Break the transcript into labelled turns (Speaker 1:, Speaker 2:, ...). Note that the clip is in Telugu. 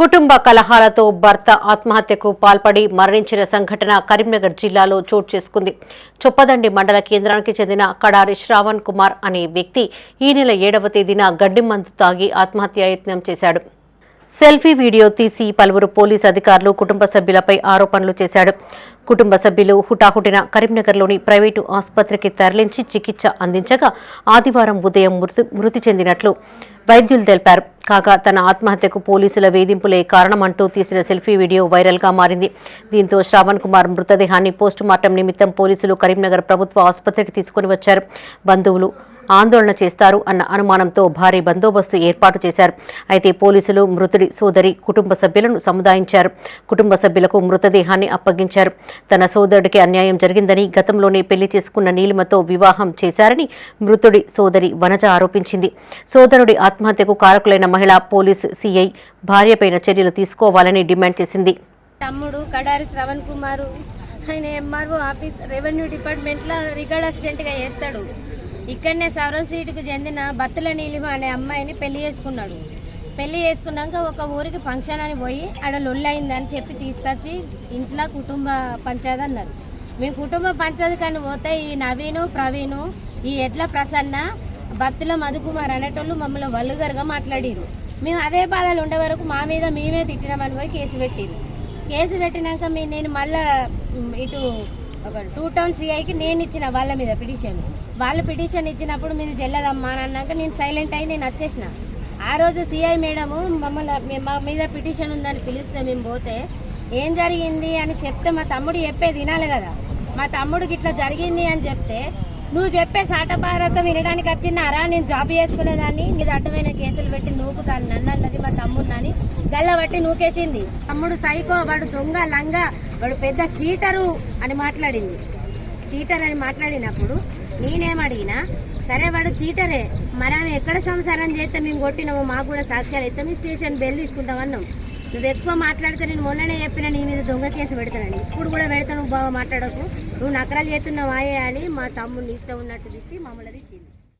Speaker 1: కుటుంబ కలహాలతో భర్త ఆత్మహత్యకు పాల్పడి మరణించిన సంఘటన కరీంనగర్ జిల్లాలో చోటు చేసుకుంది. చొప్పదండి మండల కేంద్రానికి చెందిన కడారి శ్రావణ్ కుమార్ అనే వ్యక్తి ఈ నెల 7వ తేదీన గడ్డి మందు తాగి ఆత్మహత్యాయత్నం చేశాడు. సెల్ఫీ వీడియో తీసి పలువురు పోలీసు అధికారులు కుటుంబ సభ్యులపై ఆరోపణలు చేశాడు. కుటుంబ సభ్యులు హుటాహుటిన కరీంనగర్లోని ప్రైవేటు ఆసుపత్రికి తరలించి చికిత్స అందించగా ఆదివారం ఉదయం మృతి చెందినట్లు వైద్యులు తెలిపారు. కాగా తన ఆత్మహత్యకు పోలీసుల వేధింపులే కారణమంటూ తీసిన సెల్ఫీ వీడియో వైరల్గా మారింది. దీంతో శ్రావణ్ కుమార్ మృతదేహాన్ని పోస్టుమార్టం నిమిత్తం పోలీసులు కరీంనగర్ ప్రభుత్వ ఆసుపత్రికి తీసుకుని వచ్చారు. బంధువులు ఆందోళన చేస్తారు అన్న అనుమానంతో భారీ బందోబస్తు ఏర్పాటు చేశారు. అయితే పోలీసులు మృతుడి సోదరి కుటుంబ సభ్యులను సముదాయించారు. కుటుంబ సభ్యులకు మృతదేహాన్ని అప్పగించారు. తన సోదరుడికి అన్యాయం జరిగిందని, గతంలోనే పెళ్లి చేసుకున్న నీలిమతో వివాహం చేశారని మృతుడి సోదరి వనజ ఆరోపించింది. సోదరుడి ఆత్మహత్యకు కారకులైన మహిళా పోలీసు సీఐ భార్యపైన చర్యలు తీసుకోవాలని డిమాండ్ చేసింది.
Speaker 2: తమ్ముడు కడారి శ్రవణ్ కుమార్ ఆయన ఎంఆర్ఓ ఆఫీస్ రెవెన్యూ డిపార్ట్మెంట్లో రికార్డ్ అసిస్టెంట్గా చేస్తాడు. ఇక్కడనే సవరం సీటుకు చెందిన బత్తుల నీలిమ అనే అమ్మాయిని పెళ్లి చేసుకున్నాడు. పెళ్లి చేసుకున్నాక ఒక ఊరికి ఫంక్షన్ అని పోయి ఆడ లొల్లయిందని చెప్పి తీసుకొచ్చి ఇంట్లో కుటుంబ పంచాయతీ అన్నారు. మేము కుటుంబ పంచాయతీ కానీ పోతే ఈ నవీను ప్రవీణు ఈ ఎడ్ల ప్రసన్న బత్తుల మధుకుమార్ అనేటోళ్ళు మమ్మల్ని వల్లుగరుగా మాట్లాడిరు. మేము అదే బాధలు ఉండే వరకు మా మీద మేమే తిట్టినామని పోయి కేసు పెట్టిరు. కేసు పెట్టినాక నేను మళ్ళా ఇటు ఒక 2 టౌన్ సిఐకి నేను ఇచ్చిన వాళ్ళ మీద పిటిషన్. వాళ్ళు పిటిషన్ ఇచ్చినప్పుడు మీరు చెల్లదమ్మా అని అన్నాక నేను సైలెంట్ అయ్యి నేను వచ్చేసిన. ఆ రోజు సిఐ మేడము మమ్మల్ని మా మీద పిటిషన్ ఉందని పిలిస్తే మేము పోతే ఏం జరిగింది అని చెప్తే మా తమ్ముడు చెప్పేది వినాలి కదా. మా తమ్ముడికి ఇట్లా జరిగింది అని చెప్తే నువ్వు చెప్పే సాటభారత వినడానికి వచ్చినారా, నేను జాబ్ చేసుకునేదాన్ని, నీది అడ్డమైన కేసులు పెట్టి నూకుతాను నన్ను అన్నది మా తమ్ముడిని గల్ల బట్టి నూకేసింది. తమ్ముడు సైకో, వాడు దొంగ లంగ, వాడు పెద్ద చీటరు అని మాట్లాడింది. చీటర్ అని మాట్లాడినప్పుడు నేనేమడిగినా, సరే వాడు చీటరే, మరి ఆమె ఎక్కడ సంసారం చేస్తే మేము కొట్టినాము, మాకు కూడా సాక్ష్యాలు ఇస్తే మేము స్టేషన్ బెల్ తీసుకుంటామన్నాం. నువ్వు ఎక్కువ మాట్లాడితే నేను మొన్ననే చెప్పినా నీ మీద దొంగ కేసు పెడతానని, ఇప్పుడు కూడా పెడతాను, బాగా మాట్లాడకు, నువ్వు నకరాలు చేస్తున్నావాయే అని మా తమ్ముడిని ఇష్టం ఉన్నట్టు తిట్టి మమ్మల్ని తిట్టింది.